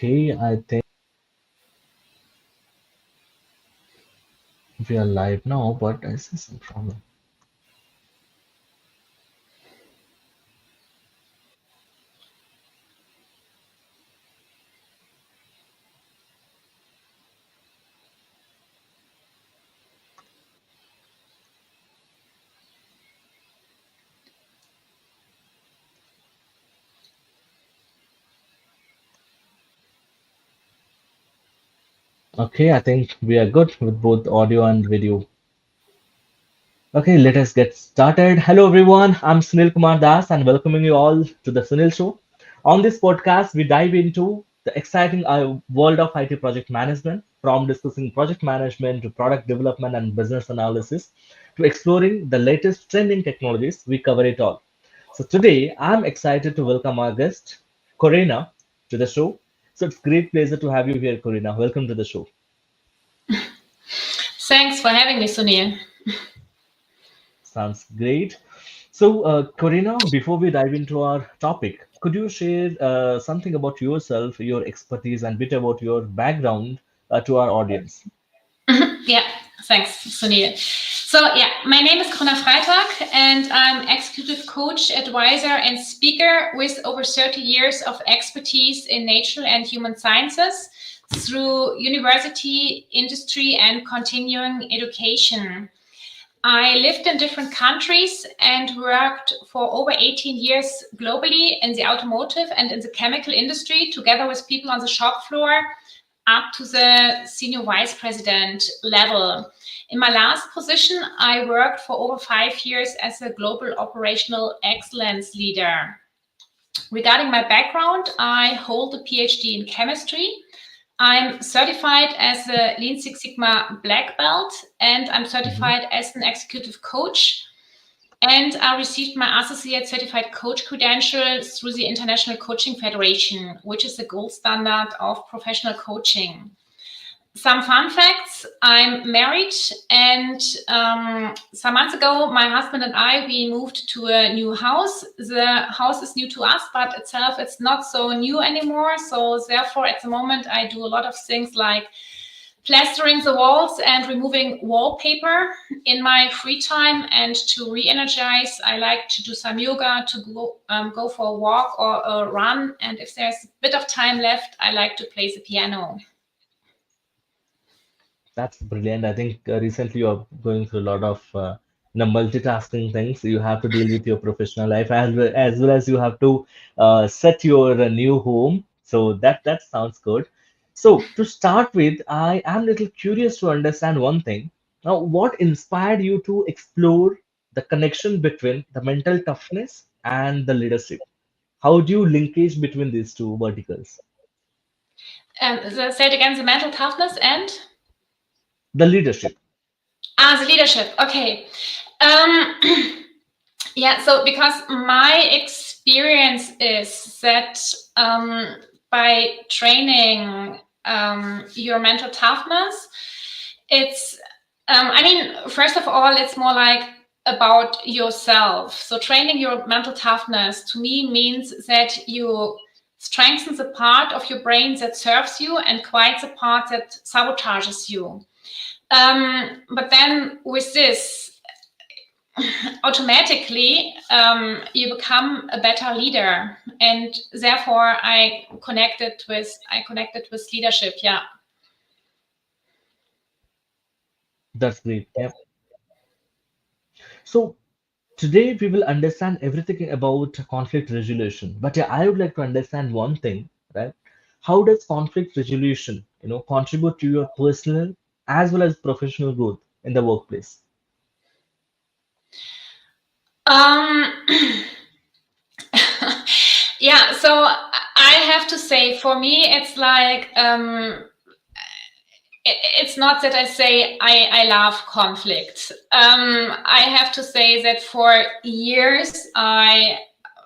Okay, I think we are live now, but I see some problem. Okay, I think we are good with both audio and video. Okay, let us get started. Hello, everyone. I'm Sunil Kumar Das, and welcoming you all to the Sunil Show. On this podcast, we dive into the exciting world of IT project management, from discussing project management to product development and business analysis, to exploring the latest trending technologies. We cover it all. So today, I'm excited to welcome our guest, Corina, to the show. So it's great pleasure to have you here, Corina. Welcome to the show. Thanks for having me, Sunil. Sounds great. So, Corina, before we dive into our topic, could you share something about yourself, your expertise, and bit about your background to our audience? Yeah, thanks, Sunil. So, yeah, my name is Corona Freitag, and I'm executive coach, advisor, and speaker with over 30 years of expertise in natural and human sciences through university, industry, and continuing education. I lived in different countries and worked for over 18 years globally in the automotive and in the chemical industry, together with people on the shop floor up to the senior vice president level. In my last position, I worked for over 5 years as a global operational excellence leader. Regarding my background, I hold a PhD in chemistry. I'm certified as a Lean Six Sigma black belt, and I'm Mhm. certified as an executive coach. And I received my associate certified coach credential through the International Coaching Federation, which is the gold standard of professional coaching. Some fun facts: I'm married, and some months ago, my husband and I we moved to a new house. The house is new to us, but itself it's not so new anymore. So therefore, at the moment, I do a lot of things like plastering the walls and removing wallpaper in my free time. And to re-energize, I like to do some yoga, to go for a walk or a run. And if there's a bit of time left, I like to play the piano. That's brilliant. I think recently you're going through a lot of multitasking things. You have to deal with your professional life as well as you have to set your new home. So that sounds good. So to start with, I am a little curious to understand one thing. Now, what inspired you to explore the connection between the mental toughness and the leadership? How do you linkage between these two verticals? Say it again: the mental toughness and The leadership. the leadership. Okay. Um, yeah. So because my experience is that by training your mental toughness, it's I mean, first of all, it's more like about yourself. So training your mental toughness to me means that you strengthen the part of your brain that serves you and quiet the part that sabotages you. But then with this, automatically you become a better leader, and therefore I connected with leadership. Yeah. That's great. Yeah. So today we will understand everything about conflict resolution. But yeah, I would like to understand one thing, right? How does conflict resolution, contribute to your personal as well as professional growth in the workplace? um yeah, so I have to say, for me it's like it's not that I say I love conflict. I have to say that for years I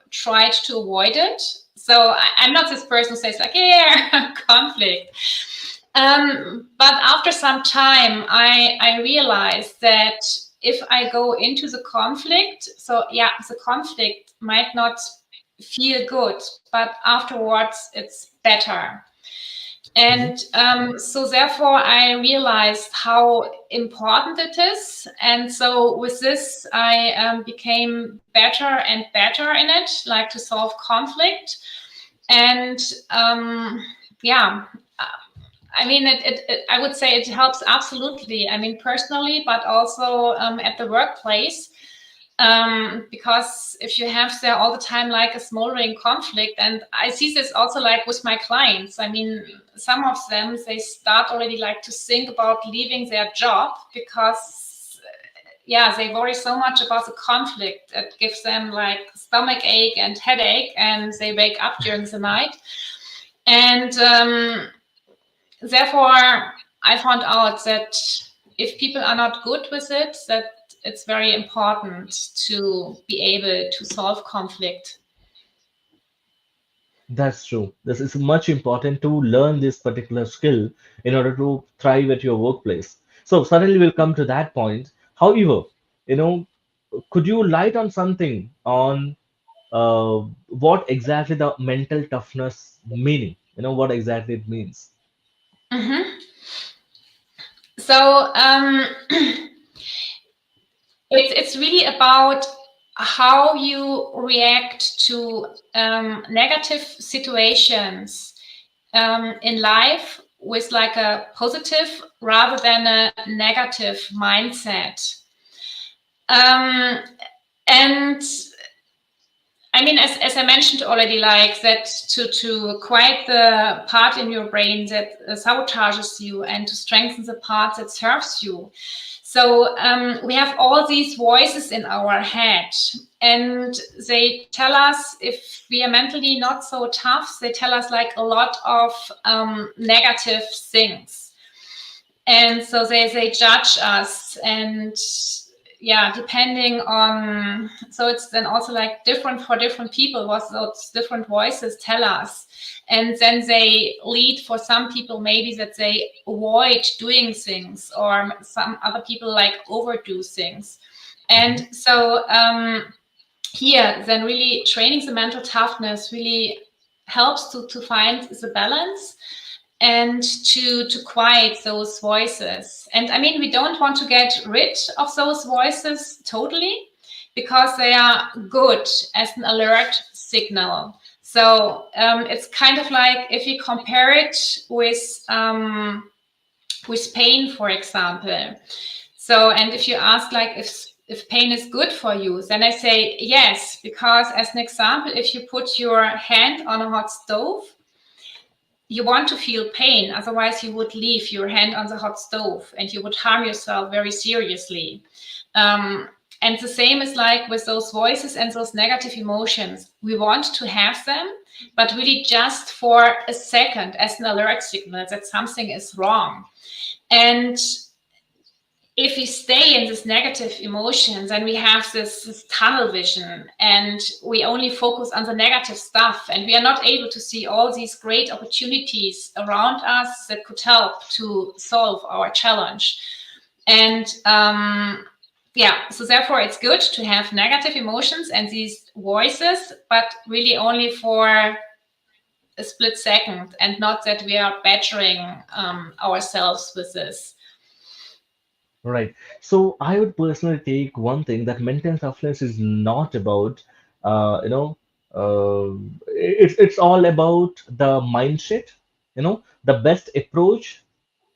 tried to avoid it. So I'm not this person who says like, yeah, conflict. But after some time, I realized that if I go into the conflict, so yeah, the conflict might not feel good, but afterwards it's better. And so therefore I realized how important it is. And so with this, I became better and better in it, like to solve conflict. And yeah, I mean, I would say it helps absolutely. I mean, personally, but also at the workplace. Because if you have there all the time like a smoldering conflict, and I see this also like with my clients. I mean, some of them, they start already like to think about leaving their job because yeah, they worry so much about the conflict. It gives them like stomach ache and headache, and they wake up during the night. And therefore, I found out that if people are not good with it, that it's very important to be able to solve conflict. That's true. This is much important to learn this particular skill in order to thrive at your workplace. So suddenly we'll come to that point. However, you know, could you light on something on what exactly the mental toughness meaning? What exactly it means. Mm-hmm. So it's really about how you react to negative situations in life with like a positive rather than a negative mindset. And I mean, as I mentioned already, like that to quiet the part in your brain that sabotages you and to strengthen the part that serves you. So we have all these voices in our head, and they tell us if we are mentally not so tough, they tell us like a lot of negative things. And so they judge us, and yeah, depending on, so it's then also like different for different people what those different voices tell us. And then they lead for some people maybe that they avoid doing things, or some other people like overdo things. Mhm. And so here then really training the mental toughness really helps to find the balance and to quiet those voices. And I mean, we don't want to get rid of those voices totally, because they are good as an alert signal. So it's kind of like if you compare it with pain, for example. So, and if you ask like if pain is good for you, then I say yes, because as an example, if you put your hand on a hot stove, you want to feel pain, otherwise you would leave your hand on the hot stove and you would harm yourself very seriously. And the same is like with those voices and those negative emotions. We want to have them, but really just for a second as an alert signal that something is wrong. And if we stay in this negative emotions, then we have this tunnel vision, and we only focus on the negative stuff, and we are not able to see all these great opportunities around us that could help to solve our challenge. And yeah, so therefore it's good to have negative emotions and these voices, but really only for a split second, and not that we are battering ourselves with this. Right. So I would personally take one thing that mental toughness is not about, uh, you know, it's all about the mindset, the best approach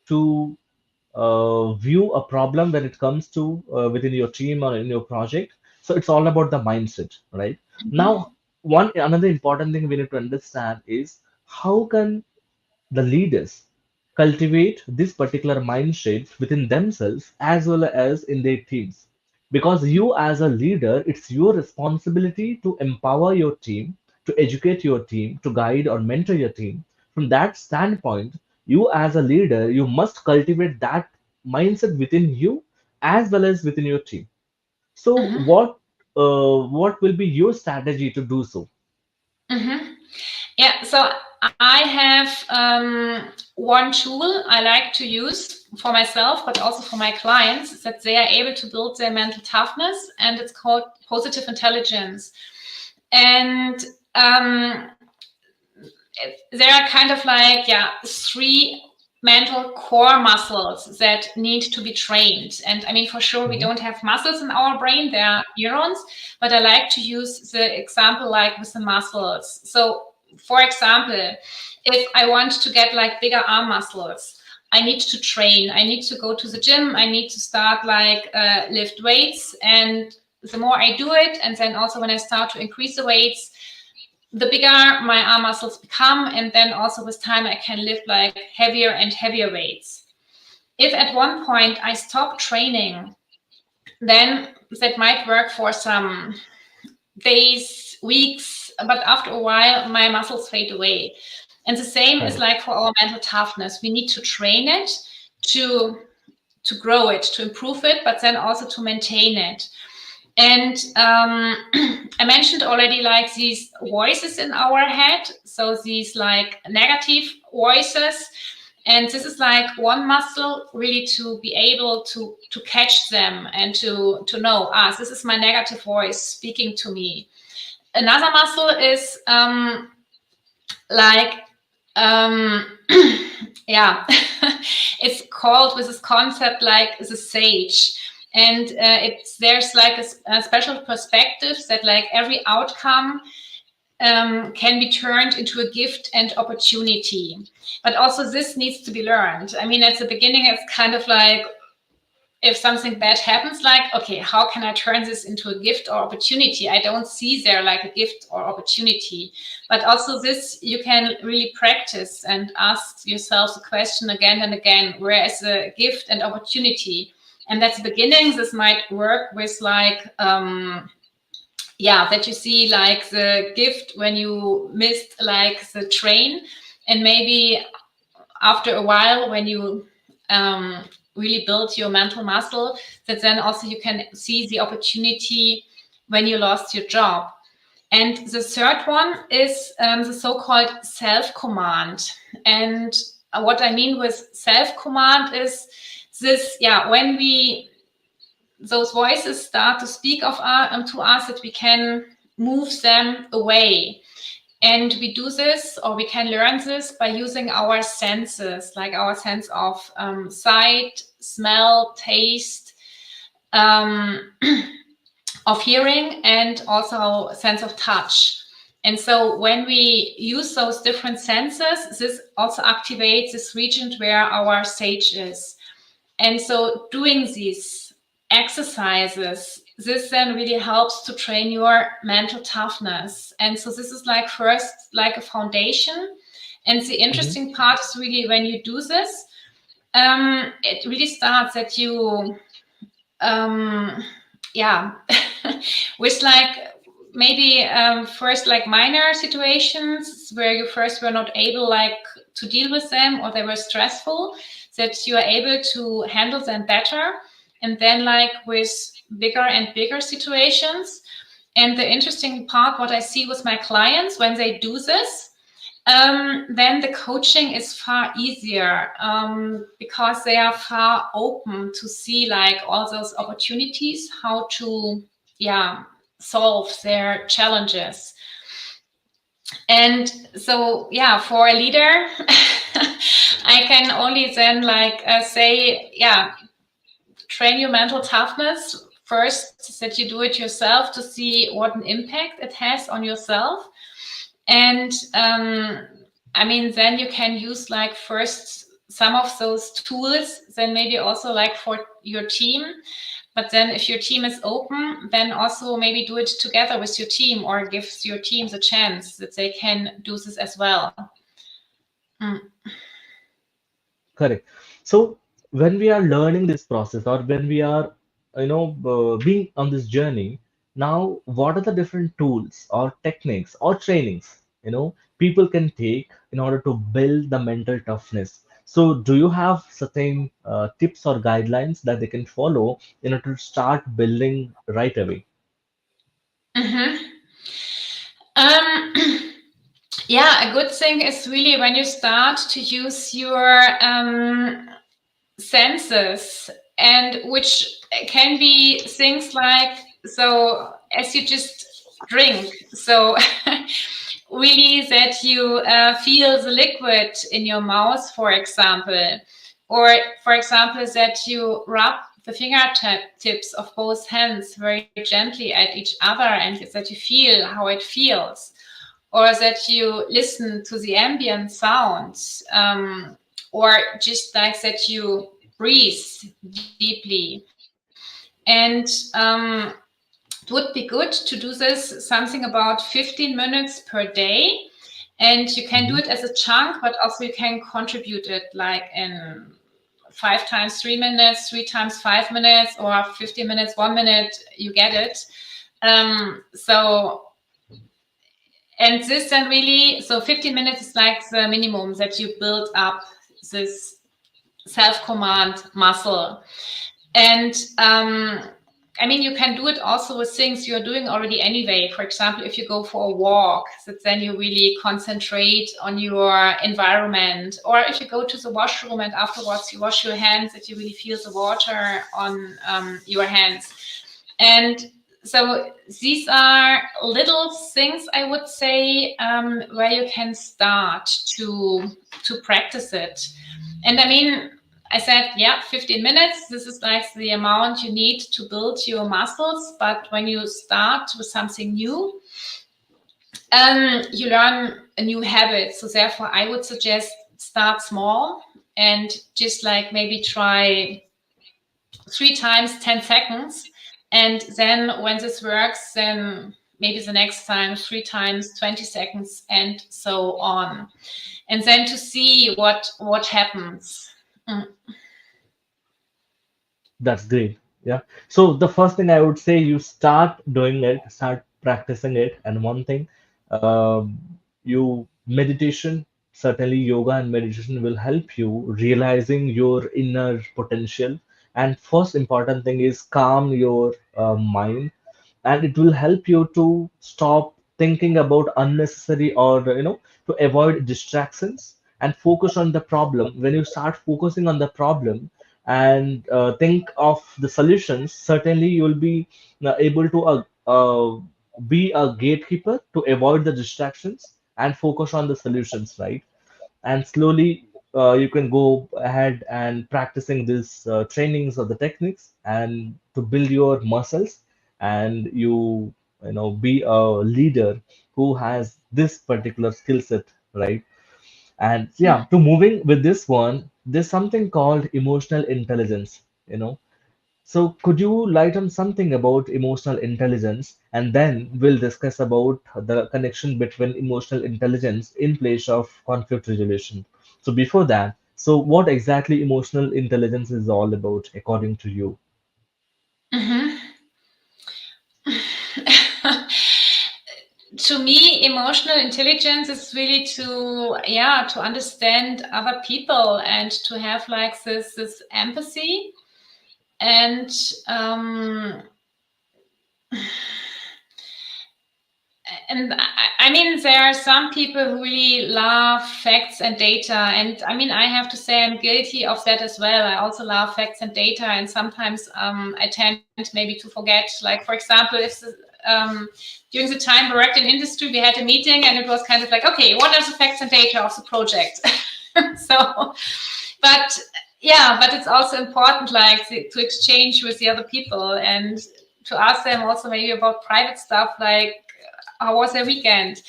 to view a problem when it comes to within your team or in your project. So it's all about the mindset, right? Now, one another important thing we need to understand is how can the leaders cultivate this particular mindset within themselves as well as in their teams. Because you, as a leader, it's your responsibility to empower your team, to educate your team, to guide or mentor your team. From that standpoint, you, as a leader, you must cultivate that mindset within you as well as within your team. So, Mhm. what will be your strategy to do so? Mhm. Yeah, so I have one tool I like to use for myself, but also for my clients, that they are able to build their mental toughness, and it's called positive intelligence. And there are kind of like, three mental core muscles that need to be trained. And I mean, for sure, we Hmm. don't have muscles in our brain, they are neurons, but I like to use the example like with the muscles. So, for example, if I want to get like bigger arm muscles, I need to train, I need to go to the gym, I need to start like lift weights. And the more I do it, and then also when I start to increase the weights, the bigger my arm muscles become, and then also with time I can lift like heavier and heavier weights. If at one point I stop training, then that might work for some days, weeks, but after a while my muscles fade away. And the same is Correct. like for our mental toughness. We need to train it to grow it, to improve it, but then also to maintain it. And I mentioned already like these voices in our head. So these like negative voices. And this is like one muscle really to be able to catch them and to know, this is my negative voice speaking to me. Another muscle is like, um, yeah, it's called with this concept like the sage. And it's there's like a special perspective that like every outcome can be turned into a gift and opportunity. But also this needs to be learned. I mean, at the beginning, it's kind of like, if something bad happens, like, okay, how can I turn this into a gift or opportunity? I don't see there like a gift or opportunity. But also this you can really practice and ask yourself the question again and again, where is the gift and opportunity? And at the beginning, this might work with like, that you see like the gift when you missed like the train. And maybe after a while, when you really build your mental muscle, that then also you can see the opportunity when you lost your job. And the third one is the so-called self-command. And what I mean with self-command is this, when those voices start to speak to us, that we can move them away. And we do this, or we can learn this by using our senses, like our sense of sight, smell, taste, um, of hearing, and also sense of touch. And so when we use those different senses, this also activates this region where our sage is. And so doing these exercises, this then really helps to train your mental toughness. And so this is like first like a foundation. And the Hmm. interesting part is really when you do this, it really starts that you um yeah with like maybe first like minor situations where you first were not able like to deal with them, or they were stressful, that you are able to handle them better. And then like with bigger and bigger situations. And the interesting part, what I see with my clients when they do this, then the coaching is far easier, because they are far open to see like all those opportunities, how to, solve their challenges. And so, for a leader, I can only then like say, train your mental toughness first, that you do it yourself to see what an impact it has on yourself. And I mean, then you can use like first some of those tools, then maybe also like for your team. But then if your team is open, then also maybe do it together with your team, or gives your team the chance that they can do this as well. Mm. Correct. So when we are learning this process, or when we are, being on this journey, now what are the different tools or techniques or trainings, people can take in order to build the mental toughness? So do you have certain tips or guidelines that they can follow in order to start building right away? Mhm. Um, yeah, a good thing is really when you start to use your senses, and which can be things like, so as you just drink. So really that you feel the liquid in your mouth, for example, or for example, that you rub the fingertips of both hands very gently at each other and that you feel how it feels, or that you listen to the ambient sounds, or just like that you breathe deeply. And it would be good to do this something about 15 minutes per day. And you can do Mhm. it as a chunk, but also you can contribute it like in 5 times 3 minutes, 3 times 5 minutes, or 15 minutes, 1 minute, you get it. So, and this then really, so 15 minutes is like the minimum that you build up this self-command muscle. And I mean, you can do it also with things you're doing already anyway. For example, if you go for a walk, that then you really concentrate on your environment. Or if you go to the washroom and afterwards you wash your hands, that you really feel the water on your hands. And so these are little things, I would say, where you can start to practice it. And I mean, I said, yeah, 15 minutes. This is like the amount you need to build your muscles. But when you start with something new, you learn a new habit. So therefore, I would suggest start small and just like maybe try 3 times 10 seconds. And then when this works, then maybe the next time 3 times 20 seconds and so on. And then to see what happens. Mm. That's great. Yeah. So the first thing I would say, you start doing it, start practicing it, and one thing, um, you meditation, certainly yoga and meditation will help you realizing your inner potential. And first important thing is calm your mind, and it will help you to stop thinking about unnecessary, or to avoid distractions and focus on the problem. When you start focusing on the problem and think of the solutions, certainly you will be able to be a gatekeeper to avoid the distractions and focus on the solutions, right? And slowly you can go ahead and practicing these trainings or the techniques and to build your muscles, and you know be a leader who has this particular skill set, right? And yeah, to moving with this one, there's something called emotional intelligence, so could you light on something about emotional intelligence, and then we'll discuss about the connection between emotional intelligence in place of conflict resolution. So before that, so what exactly emotional intelligence is all about according to you? Mhm. To me, emotional intelligence is really to, yeah, to understand other people and to have like this empathy. And I mean, there are some people who really love facts and data. And I mean, I have to say I'm guilty of that as well. I also love facts and data. And sometimes I tend maybe to forget. Like, for example, during the time we worked in industry, we had a meeting and it was kind of like, okay, what are the facts and data of the project? So, but yeah, but it's also important, like to exchange with the other people and to ask them also maybe about private stuff, like how was their weekend?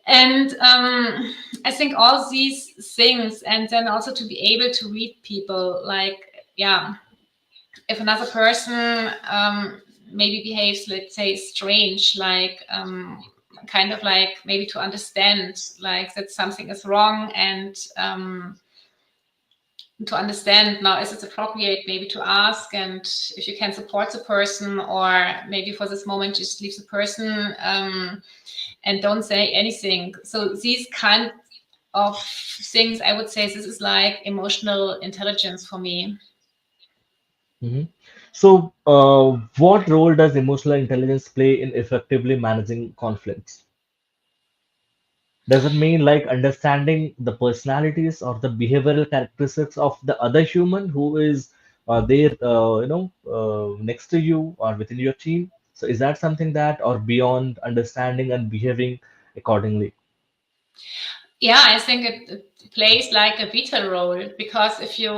And I think all these things, and then also to be able to read people, like, yeah, if another person maybe behaves, let's say, strange, like kind of like maybe to understand like that something is wrong, and to understand now is it appropriate maybe to ask, and if you can support the person, or maybe for this moment just leave the person and don't say anything. So these kind of things, I would say this is like emotional intelligence for me. Mhm. So, what role does emotional intelligence play in effectively managing conflicts? Does it mean like understanding the personalities or the behavioral characteristics of the other human who is there, next to you or within your team? So is that something that, or beyond understanding and behaving accordingly? Yeah, I think it plays like a vital role, because if you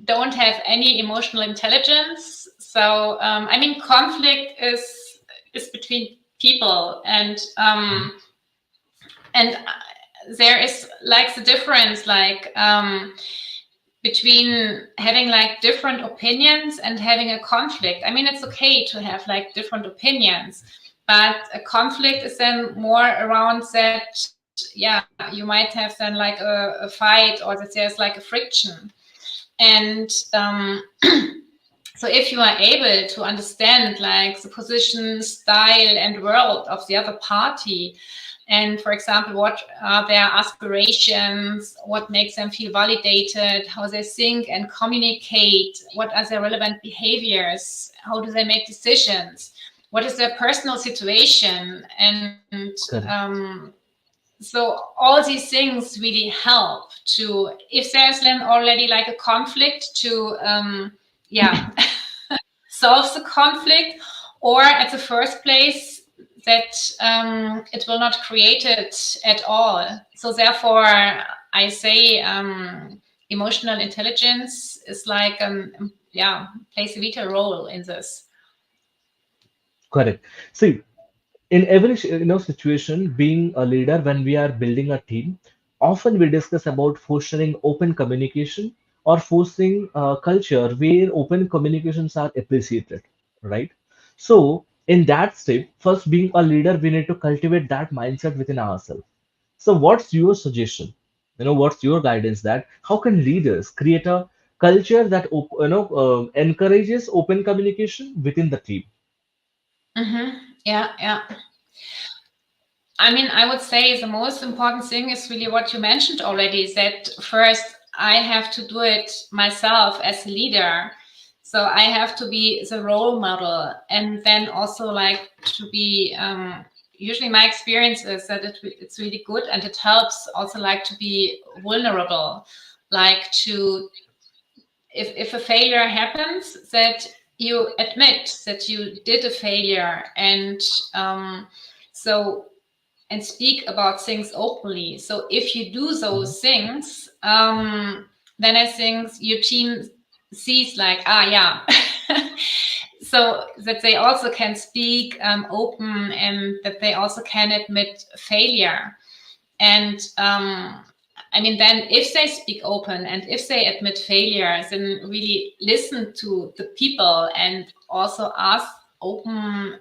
don't have any emotional intelligence, so I mean, conflict is between people, Mhm. and there is like the difference, like between having like different opinions and having a conflict. I mean, it's okay to have like different opinions, but a conflict is then more around that, yeah, you might have then like a fight, or that there's like a friction. And so if you are able to understand like the position, style, and world of the other party, and for example, what are their aspirations, what makes them feel validated, how they think and communicate, what are their relevant behaviors, how do they make decisions, what is their personal situation, and Correct. so all these things really help to, if there's then already like a conflict, to yeah, solve the conflict, or at the first place that it will not create it at all. So therefore, I say emotional intelligence is like yeah, plays a vital role in this. Correct. See, in every situation, being a leader, when we are building a team, often we discuss about fostering open communication or fostering a culture where open communications are appreciated, right? So in that step, first, being a leader, we need to cultivate that mindset within ourselves. So what's your suggestion? What's your guidance, that how can leaders create a culture that encourages open communication within the team? Yeah, yeah. I mean, I would say the most important thing is really what you mentioned already, is that first I have to do it myself as a leader. So I have to be the role model, and then also like to be, usually my experience is that it's really good, and it helps also like to be vulnerable, like to, if a failure happens, that you admit that you did a failure, and so and speak about things openly. So if you do Mhm. those things, then I think your team sees like, ah, yeah. So that they also can speak open, and that they also can admit failure. And I mean, then if they speak open and if they admit failure, then really listen to the people and also ask open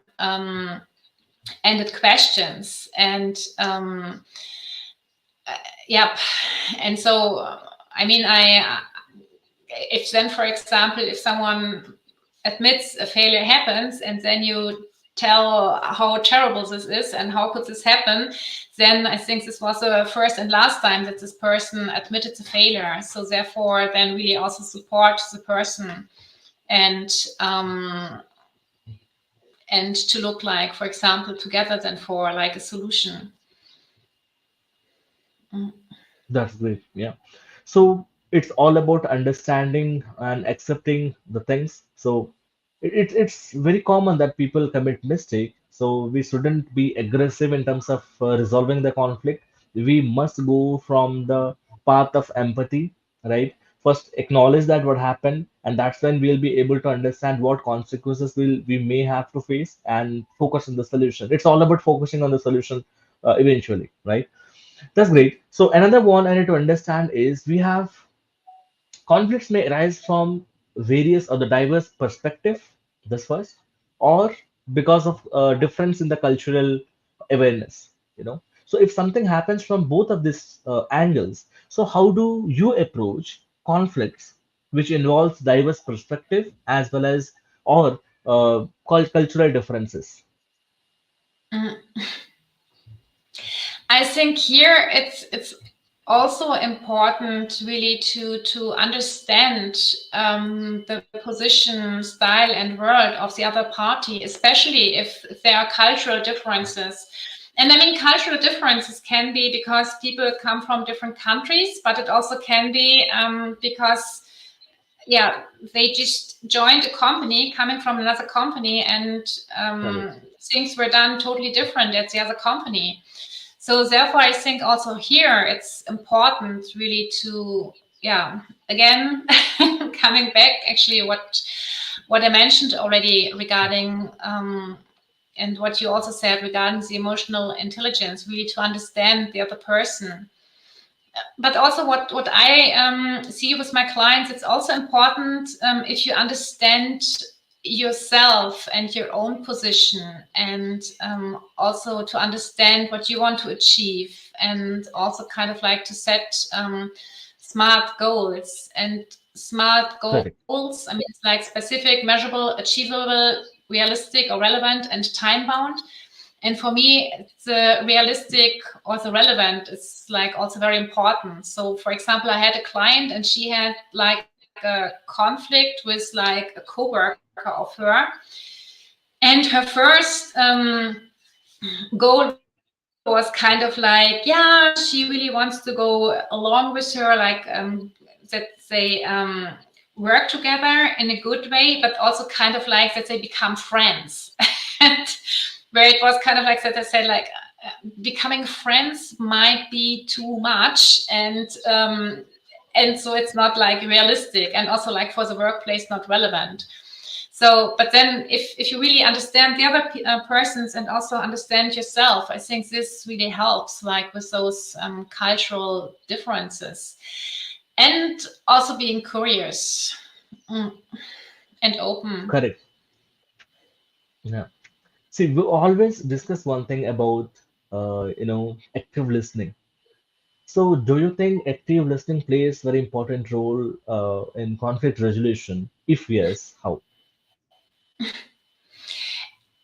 ended questions. And yep. And so, I mean, if then, for example, if someone admits a failure happens, and then you tell how terrible this is and how could this happen, then I think this was the first and last time that this person admitted the failure. So therefore, then really also support the person, and um, and to look like, for example, together then for like a solution. Mm. That's great. Yeah. So it's all about understanding and accepting the things. So it's very common that people commit mistake. So we shouldn't be aggressive in terms of resolving the conflict. We must go from the path of empathy, right? First, acknowledge that what happened, and that's when we'll be able to understand what consequences we may have to face and focus on the solution. It's all about focusing on the solution eventually, right? That's great. So another one I need to understand is we have conflicts may arise from various or the diverse perspective, this first, or because of difference in the cultural awareness, So if something happens from both of these angles, so how do you approach conflicts which involves diverse perspective as well as or cultural differences? Mm. I think here it's also important really to understand the position, style, and world of the other party, especially if there are cultural differences. And I mean, cultural differences can be because people come from different countries, but it also can be because, yeah, they just joined a company coming from another company, and Correct. things were done totally different at the other company. So therefore, I think also here it's important really to, yeah, again, coming back actually what I mentioned already regarding and what you also said regarding the emotional intelligence, really to understand the other person. But also what I see with my clients, it's also important if you understand yourself and your own position, and also to understand what you want to achieve, and also kind of like to set smart goals. And smart Correct. goals, I mean, it's like specific, measurable, achievable, realistic or relevant, and time bound. And for me, the realistic or the relevant is like also very important. So for example, I had a client and she had like a conflict with like a coworker of her. And her first goal was kind of like, yeah, she really wants to go along with her, like that they work together in a good way, but also kind of like that they become friends. And where it was kind of like that I said, like becoming friends might be too much, and so it's not like realistic, and also like for the workplace not relevant. So, but then if you really understand the other persons and also understand yourself, I think this really helps, like with those cultural differences, and also being curious mm, and open. Correct. Yeah. See, we always discuss one thing about, active listening. So, do you think active listening plays very important role in conflict resolution? If yes, how?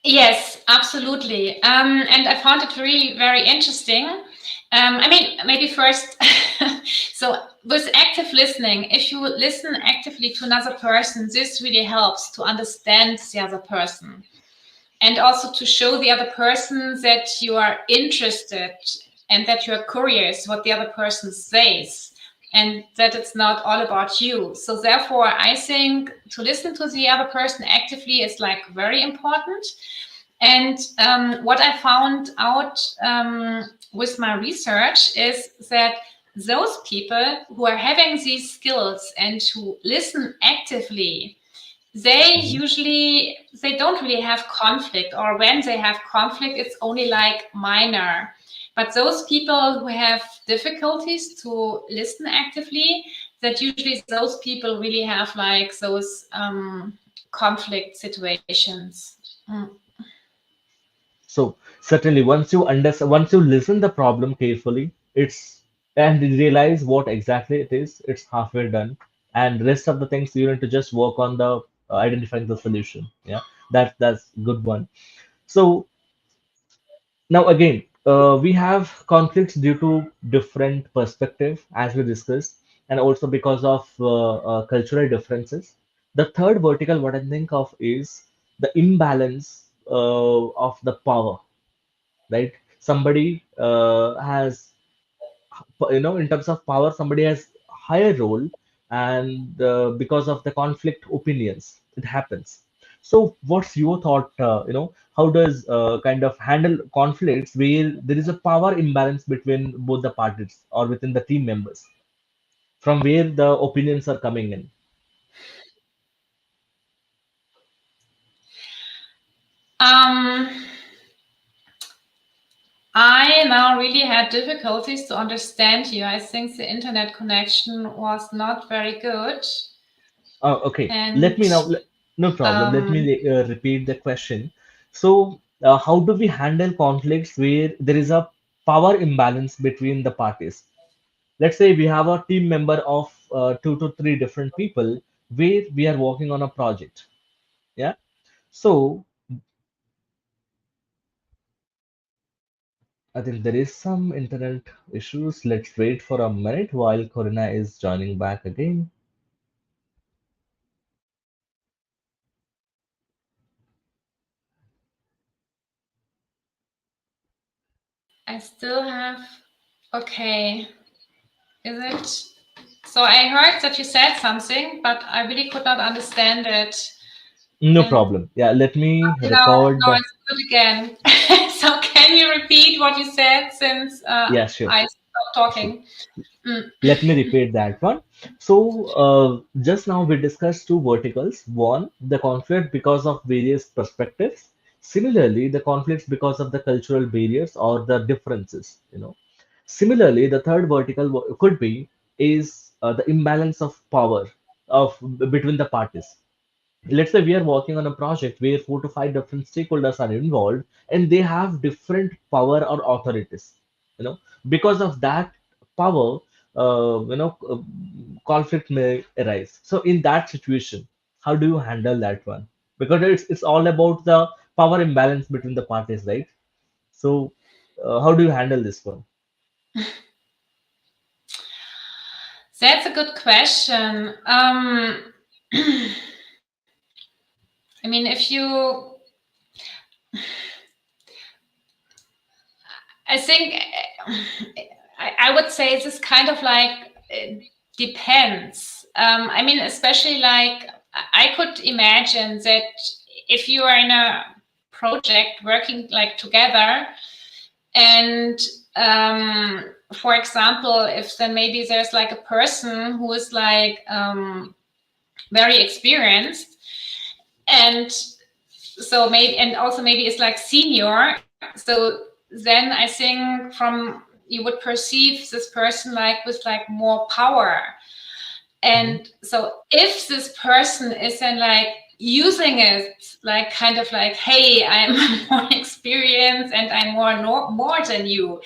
Yes, absolutely. And I found it really very interesting. I mean, maybe first, so with active listening, if you listen actively to another person, this really helps to understand the other person, and also to show the other person that you are interested and that you are curious what the other person says, and that it's not all about you. So therefore, I think to listen to the other person actively is like very important. And what I found out with my research is that those people who are having these skills and who listen actively, they Mhm. usually, they don't really have conflict, or when they have conflict, it's only like minor. But those people who have difficulties to listen actively, that usually those people really have like those conflict situations. Mm. So certainly, once you listen the problem carefully, it's and realize what exactly it is, it's halfway done, and rest of the things you need to just work on the identifying the solution. Yeah, that's good one. So now again, we have conflicts due to different perspective, as we discussed, and also because of cultural differences. The third vertical, what I think of is the imbalance of the power, right? Somebody has, in terms of power, somebody has higher role, and because of the conflict opinions, it happens. So, what's your thought? How does kind of handle conflicts where there is a power imbalance between both the parties or within the team members, from where the opinions are coming in? Um, I now really had difficulties to understand you. I think the internet connection was not very good. Okay, let And me now. No problem. Let me um, repeat the question. So, how do we handle conflicts where there is a power imbalance between the parties? Let's say we have a team member of two to three different people where we are working on a project. Yeah. So, I think there is some internet issues. Let's wait for a minute while Corina is joining back again. I still have, okay, is it? So I heard that you said something, but I really could not understand it. No And problem. Yeah, let me record. now it's good again. So can you repeat what you said since Yeah, sure, I stopped sure. talking? Mm. Let me repeat that one. So, just now we discussed two verticals. One, the conflict because of various perspectives. Similarly, the conflicts because of the cultural barriers or the differences. Similarly, the third vertical could be is the imbalance of power of between the parties. Let's say we are working on a project where 4 to 5 different stakeholders are involved and they have different power or authorities. Because of that power, conflict may arise. So in that situation, how do you handle that one? Because it's all about the power imbalance between the parties, right? So how do you handle this one? That's a good question. I mean, if you, I think, I would say this kind of like depends. I mean, especially like I could imagine that if you are in a project working like together, and for example, if then maybe there's like a person who is like very experienced, and so maybe, and also maybe it's like senior, so then I think from you would perceive this person like with like more power. Hmm. And so if this person is then like using it like kind of like, hey, I'm more experienced and I'm more than you,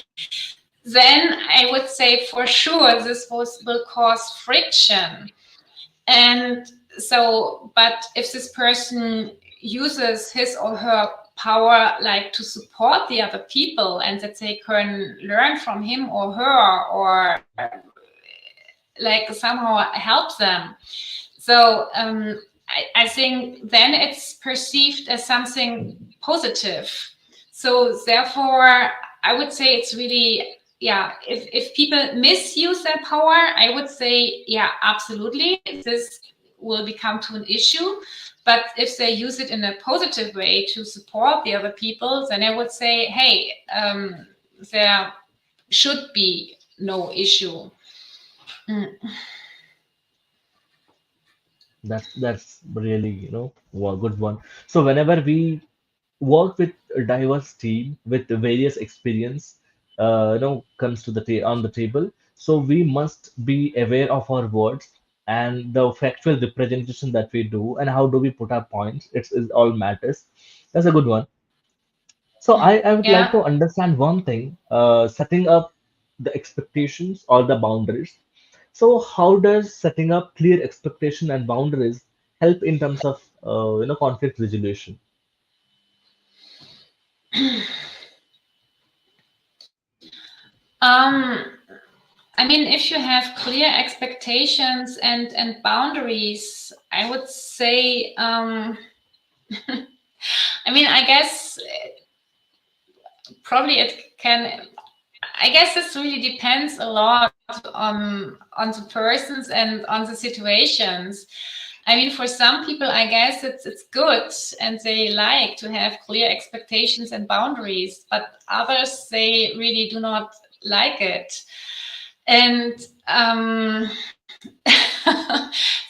then I would say for sure this will cause friction. And so, but if this person uses his or her power like to support the other people and that they can learn from him or her, or like somehow help them. So I think then it's perceived as something positive. So therefore, I would say it's really, yeah, if people misuse their power, I would say, yeah, absolutely, this will become to an issue. But if they use it in a positive way to support the other people, then I would say, hey, there should be no issue. Mm. That's really, a good one. So whenever we work with a diverse team with various experience, comes to the on the table. So we must be aware of our words and the factual representation that we do and how do we put our points. It all matters. That's a good one. So I would like Yeah. to understand one thing, setting up the expectations or the boundaries. So how does setting up clear expectation and boundaries help in terms of conflict resolution? Um, I mean, if you have clear expectations and boundaries, I would say, I mean, I guess probably it can. I guess this really depends a lot on the persons and on the situations. I mean, for some people, I guess it's good and they like to have clear expectations and boundaries, but others they really do not like it. And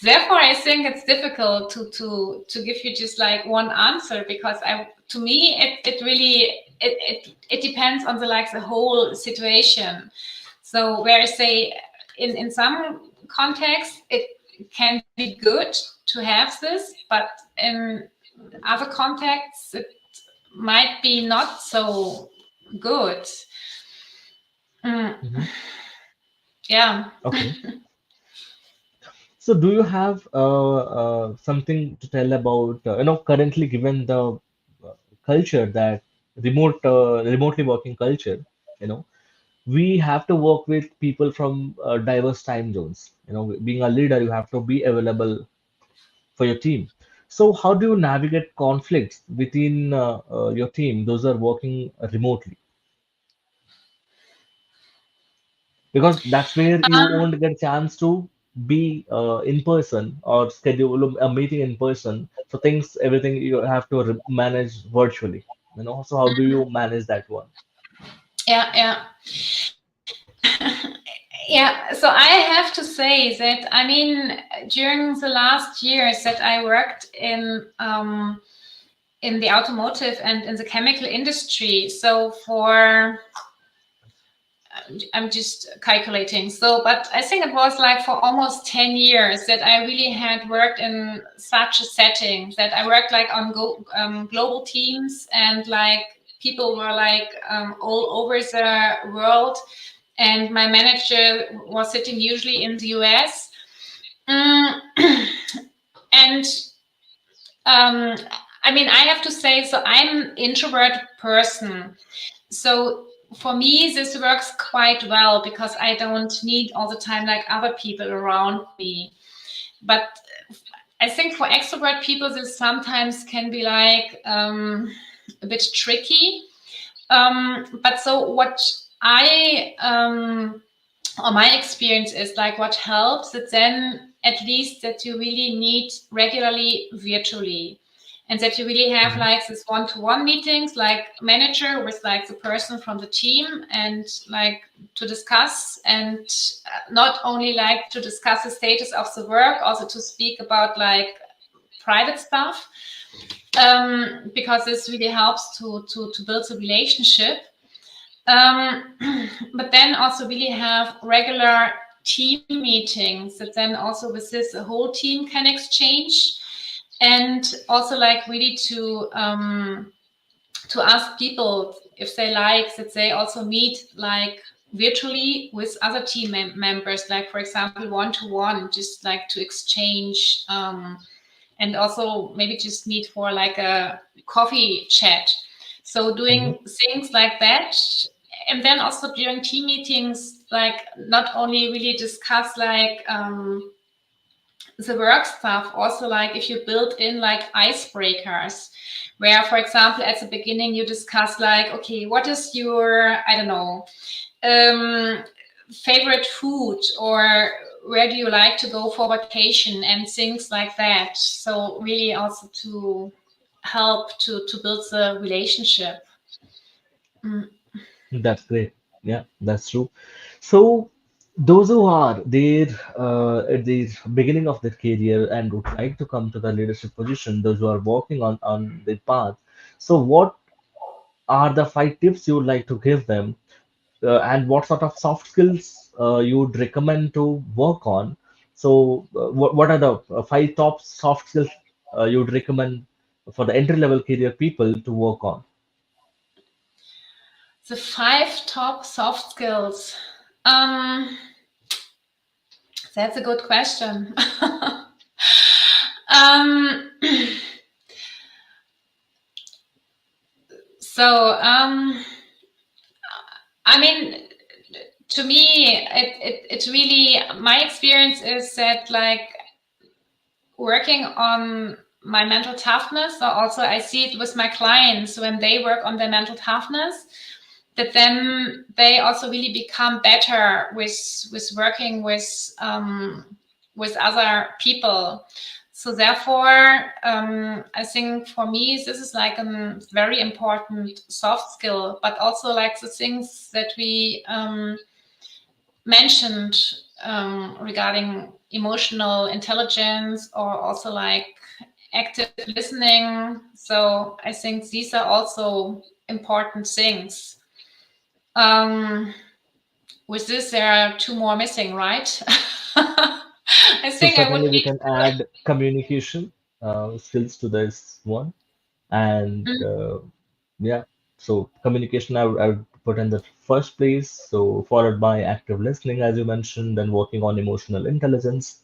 therefore, I think it's difficult to give you just like one answer, because to me it really it depends on the like the whole situation. So where I say in some contexts it can be good to have this, but in other contexts it might be not so good. Mm, Mhm. yeah. Okay. So do you have something to tell about, currently given the culture that remotely working culture, you know, we have to work with people from diverse time zones. Being a leader, you have to be available for your team. So how do you navigate conflicts within your team, those are working remotely? Because that's where you Um, won't get a chance to. be in person or schedule a meeting in person. So things, everything you have to manage virtually. So how do you manage that one? Yeah, yeah. Yeah, so I have to say that, I mean, during the last years that I worked in the automotive and in the chemical industry, so for I'm just calculating. So, but I think it was like for almost 10 years that I really had worked in such a setting, that I worked like on global teams, and like people were like all over the world. And my manager was sitting usually in the US. Mm, and um, I mean, I have to say, so I'm an introvert person. So for me, this works quite well because I don't need all the time like other people around me. But I think for extrovert people, this sometimes can be like a bit tricky. But so what I or my experience is like what helps is then at least that you really meet regularly virtually, and that you really have Mhm. like this one-to-one meetings like manager with like the person from the team, and like to discuss, and not only like to discuss the status of the work, also to speak about like private stuff, because this really helps to build a relationship. um, but then also really have regular team meetings that then also with this the whole team can exchange, and also like really to ask people if they like that they also meet like virtually with other team members, like for example one to one, just like to exchange, and also maybe just meet for like a coffee chat. So Mhm. doing things like that. And then also during team meetings, like not only really discuss like the work stuff, also like if you build in like icebreakers, where for example at the beginning you discuss like, okay, what is your, I don't know, um, favorite food, or where do you like to go for vacation, and things like that. So really also to help to build the relationship. Mm. That's great. Yeah, that's true. So, those who are there at the beginning of their career and would like to come to the leadership position, those who are working on the path, so what are the 5 tips you would like to give them, and what sort of soft skills you would recommend to work on? So, what are the 5 top soft skills you would recommend for the entry-level career people to work on? The 5 top soft skills. Um, that's a good question. um, so I mean, to me, it's really, my experience is that like working on my mental toughness, or also I see it with my clients when they work on their mental toughness, that then they also really become better with working with other people. So therefore, I think for me this is like a very important soft skill, but also like the things that we mentioned regarding emotional intelligence, or also like active listening. So I think these are also important things. Um, with this, there are 2 more missing, right? I So think I would certainly we need can add communication skills to this one, and to. yeah. So communication I would put in the first place. So followed by active listening, as you mentioned, then working on emotional intelligence.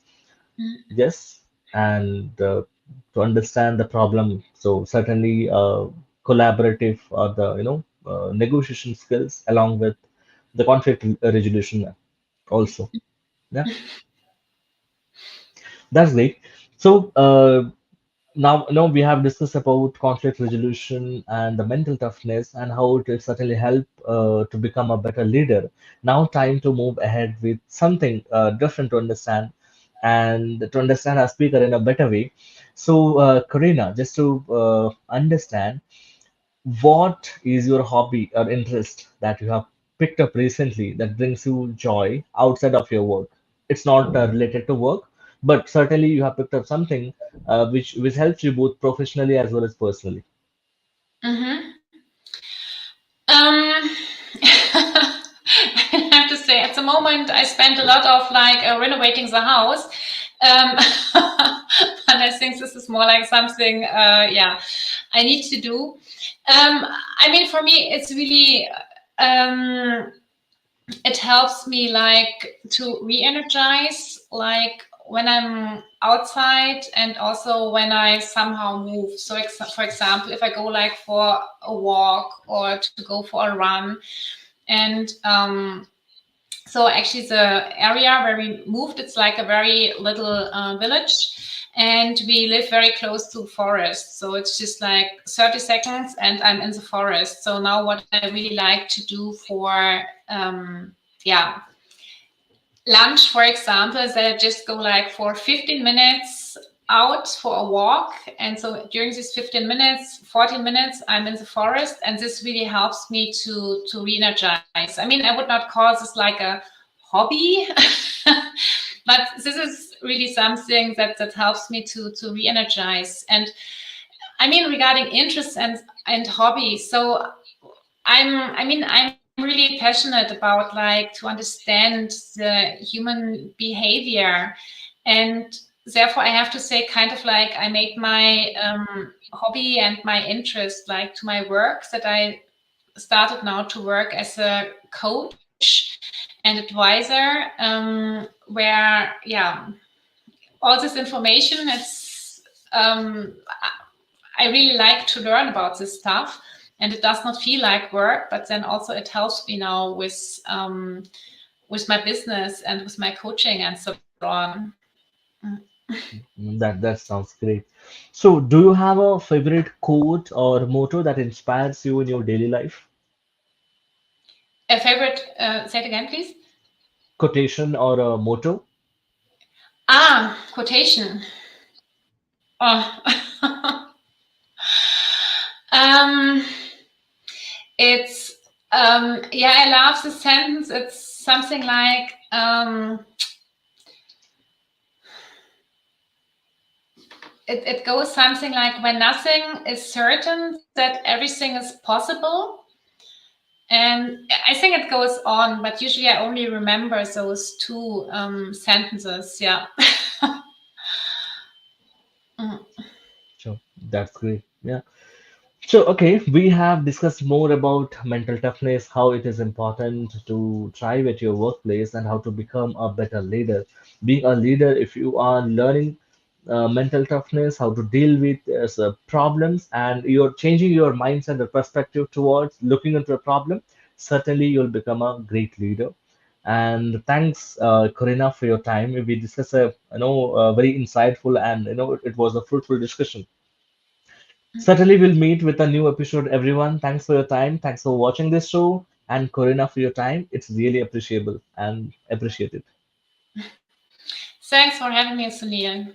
Mm, Yes, and to understand the problem. So certainly collaborative or the negotiation skills along with the conflict resolution also. Yeah, that's great. So now we have discussed about conflict resolution and the mental toughness and how it will certainly help to become a better leader. Now time to move ahead with something different to understand. and to understand our speaker in a better way. So, Karina, just to understand, what is your hobby or interest that you have picked up recently that brings you joy outside of your work? It's not related to work, but certainly you have picked up something which helps you both professionally as well as personally. Mm-hmm. I have to say, at the moment, I spend a lot of like renovating the house. But I think this is more like something, yeah, I need to do. I mean, for me, it's really, it helps me like to re-energize, like when I'm outside and also when I somehow move. So, for example, if I go like for a walk or to go for a run, and so actually the area where we moved, it's like a very little village, and we live very close to forest. So it's just like 30 seconds and I'm in the forest. So now what I really like to do for, yeah, lunch, for example, is that I just go like for 15 minutes out for a walk. And so during these 15 minutes, 14 minutes, I'm in the forest, and this really helps me to re-energize. I mean, I would not call this like a hobby, but this is really something that helps me to re-energize. And I mean, regarding interests and hobbies, so I'm really passionate about like to understand the human behavior, and therefore I have to say kind of like I made my hobby and my interest like to my work, that I started now to work as a coach and advisor, where yeah, all this information, it's I really like to learn about this stuff, and it does not feel like work. But then also it helps me now with my business and with my coaching and so on. That sounds great. So, do you have a favorite quote or motto that inspires you in your daily life? A favorite? Say it again, please. Quotation or a motto? Ah, quotation. Oh, um, it's yeah. I love the sentence. It's something like it goes something like, when nothing is certain, that everything is possible. And I think it goes on, but usually I only remember those two sentences. Yeah. Mm. Sure, that's great. Yeah. So, okay, we have discussed more about mental toughness, how it is important to thrive at your workplace, and how to become a better leader. Being a leader, if you are learning mental toughness, how to deal with problems, and you're changing your mindset and perspective towards looking into a problem, certainly you'll become a great leader. And thanks, Corina, for your time. We discussed a very insightful, and it was a fruitful discussion. Certainly, we'll meet with a new episode, everyone. Thanks for your time. Thanks for watching this show. And Corina, for your time. It's really appreciable and appreciated. Thanks for having me, Sunil.